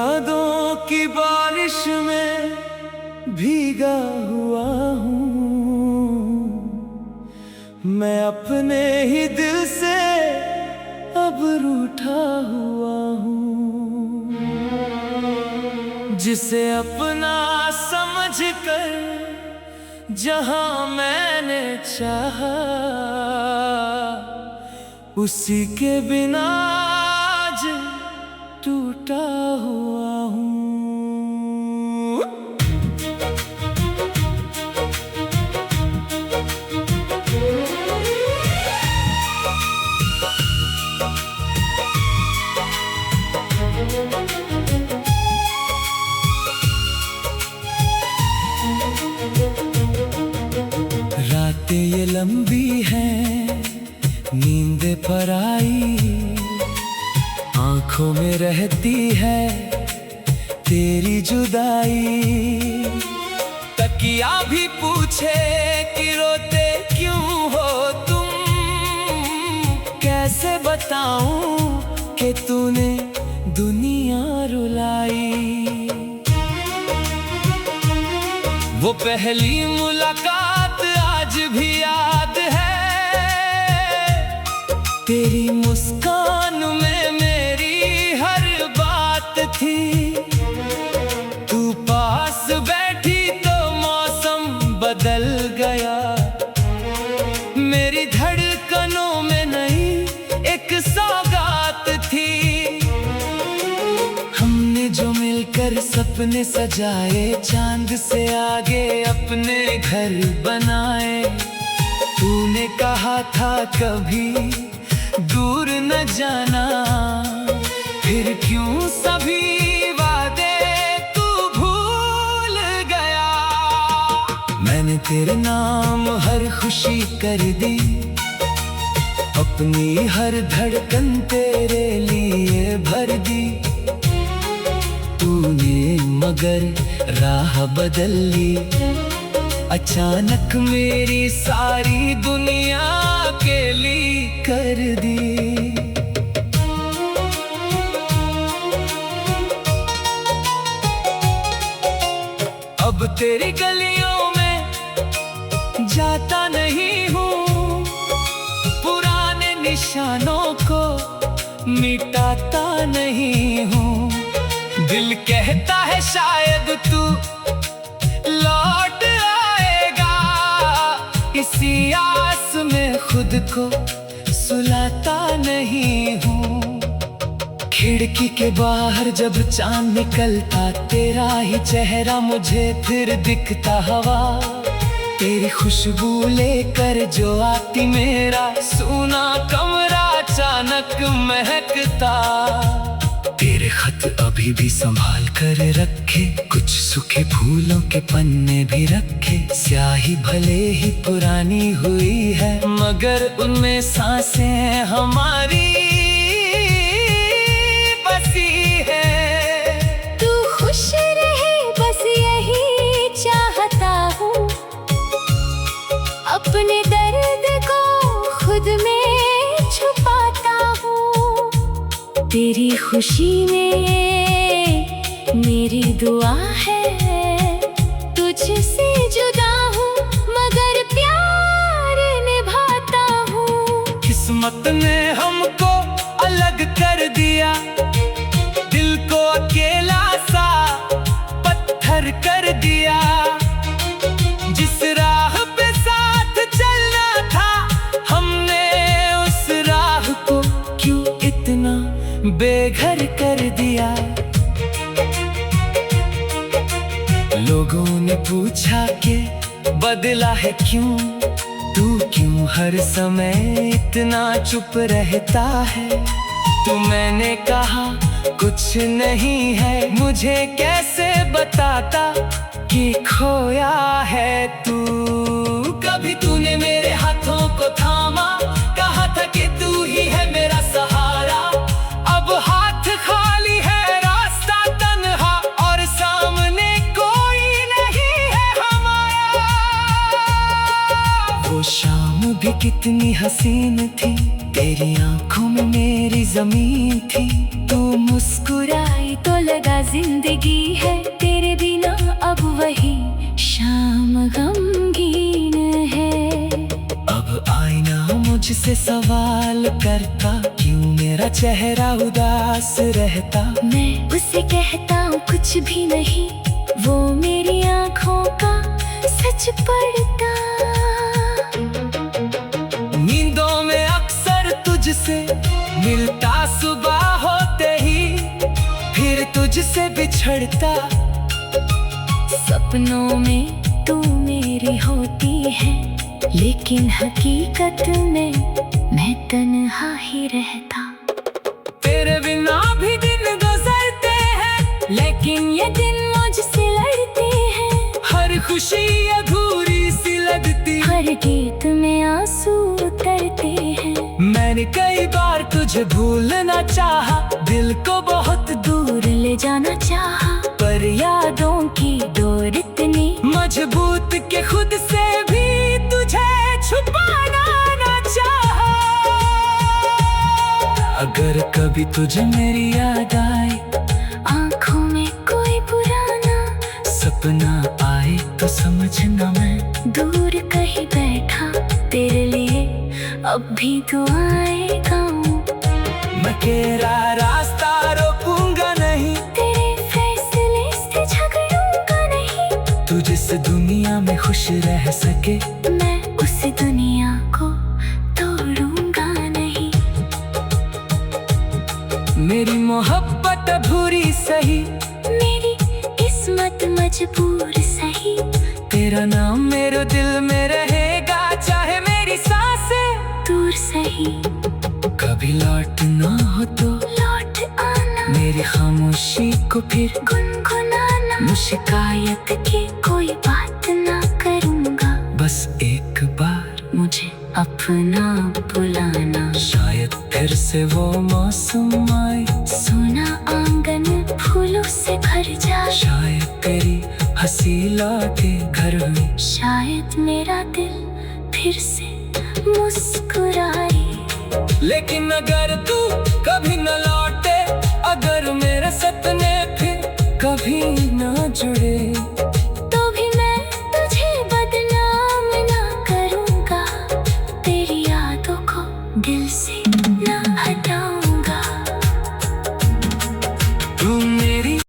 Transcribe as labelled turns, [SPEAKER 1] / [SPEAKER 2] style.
[SPEAKER 1] यादों की बारिश में भीगा हुआ हूँ। मैं अपने ही दिल से अब रूठा हुआ हूँ। जिसे अपना समझकर जहाँ मैंने चाहा, उसी के बिना आज टूटा हुआ हूँ। रातें ये लंबी हैं, नींद पर आई, आंखों में रहती है तेरी जुदाई। तकिया भी पूछे कि रोते क्यों हो तुम, कैसे बताऊं कि तूने दुनिया रुलाई। वो पहली मुलाकात आज भी याद है, तेरी मुस्कान में मेरी हर बात थी। तू पास बैठी तो मौसम बदल गया, मेरी धड़कनों में नई एक सौगात थी। हमने जो मिलकर सपने सजाए, चांद से आगे अपने घर बनाए। तूने कहा था कभी दूर न जाना, फिर क्यों सभी वादे तू भूल गया। मैंने तेरे नाम हर खुशी कर दी, अपनी हर धड़कन तेरे लिए भर दी। तूने मगर राह बदल ली, अचानक मेरी सारी दुनिया अकेली कर दी। अब तेरी गलियों में जाता नहीं हूँ, पुराने निशानों को मिटाता नहीं हूँ। दिल कहता है शायद तू लौट आएगा, इसी आस में खुद को सुलाता नहीं हूँ। खिड़की के बाहर जब चांद निकलता, तेरा ही चेहरा मुझे फिर दिखता। हवा तेरी खुशबू लेकर जो आती, मेरा सूना कमरा अचानक महकता। तेरे खत अभी भी संभाल कर रखे, कुछ सूखे फूलों के पन्ने भी रखे। स्याही भले ही पुरानी हुई है, मगर उनमें सांसें हमारी बसी है।
[SPEAKER 2] तू खुश रहे बस यही चाहता हूँ, अपने दर्द को खुद में छुपाता हूँ। तेरी खुशी में मेरी दुआ है, तुझसे जुदा हूँ मगर प्यार निभाता हूँ।
[SPEAKER 1] किस्मत ने हमको अलग कर दिया, दिल को अकेला सा पत्थर कर दिया। जिस राह पे साथ चलना था, हमने उस राह को क्यों इतना बेघर कर दिया। लोगों ने पूछा कि बदला है क्यों, तू क्यों हर समय इतना चुप रहता है। तो मैंने कहा कुछ नहीं है, मुझे कैसे बताता कि खोया है तू। कभी तूने मेरे हाथों को थामा, कहा था कि तू ही है मेरा सहारा। अब हाथ खाली है, रास्ता तन्हा और सामने कोई नहीं है हमारा। वो शाम भी कितनी हसीन थी, तेरी आंखों में मेरी जमीन थी, तू मुस्कुराई
[SPEAKER 2] तो लगा जिंदगी है तेरे बिना अब वही शाम गमगीन है।
[SPEAKER 1] अब आईना मुझसे सवाल करता, क्यों मेरा चेहरा उदास रहता।
[SPEAKER 2] मैं उसे कहता हूँ कुछ भी नहीं, वो मेरी आँखों का सच पढ़ता।
[SPEAKER 1] नींदों में अक्सर तुझसे मिलता, सुबह होते ही फिर तुझसे बिछड़ता।
[SPEAKER 2] सपनों में तू मेरी होती है, लेकिन हकीकत में मैं तन्हा ही रहता।
[SPEAKER 1] तेरे बिना भी दिन गुजरते हैं,
[SPEAKER 2] लेकिन ये दिन मुझसे लड़ते हैं।
[SPEAKER 1] हर खुशी अधूरी सी लगती,
[SPEAKER 2] हर गीत में आंसू उतरते हैं।
[SPEAKER 1] मैंने कई बार तुझे भूलना चाहा, दिल को बहुत
[SPEAKER 2] दूर ले जाना चाहा,
[SPEAKER 1] पर
[SPEAKER 2] यादों की डोर इतनी
[SPEAKER 1] मजबूत के खुद से भी तुझे छुपाना ना चाहा। अगर कभी तुझे मेरी याद आए,
[SPEAKER 2] आंखों में कोई पुराना
[SPEAKER 1] सपना आए, तो समझना मैं
[SPEAKER 2] दूर कहीं बैठा तेरे लिए अब भी दुआएं गाऊं।
[SPEAKER 1] मैं तेरा रास्ता रोकूंगा नहीं,
[SPEAKER 2] तेरे फैसले से झगड़ूंगा नहीं।
[SPEAKER 1] तू जिस दुनिया में खुश रह सके,
[SPEAKER 2] मैं उस दुनिया को तोड़ूंगा नहीं।
[SPEAKER 1] मेरी मोहब्बत अधूरी सही,
[SPEAKER 2] मेरी किस्मत मजबूर सही।
[SPEAKER 1] तेरा नाम मेरे दिल में रहेगा, चाहे मेरी सांसें
[SPEAKER 2] दूर सही।
[SPEAKER 1] कभी लौटना हो तो
[SPEAKER 2] लौट आना,
[SPEAKER 1] मेरी खामोशी को फिर
[SPEAKER 2] गुनगुनाना। शिकायत की कोई बात ना करूंगा,
[SPEAKER 1] बस एक बार
[SPEAKER 2] मुझे अपना बुलाना।
[SPEAKER 1] शायद फिर से वो मौसम आए,
[SPEAKER 2] सोना आंगन फूलों से भर जाए।
[SPEAKER 1] शायद तेरी हंसी लौटे घर में,
[SPEAKER 2] शायद मेरा दिल फिर से मुस्कुराए।
[SPEAKER 1] लेकिन अगर तू कभी न लौटे, अगर मेरे सपने फिर कभी न जुड़े,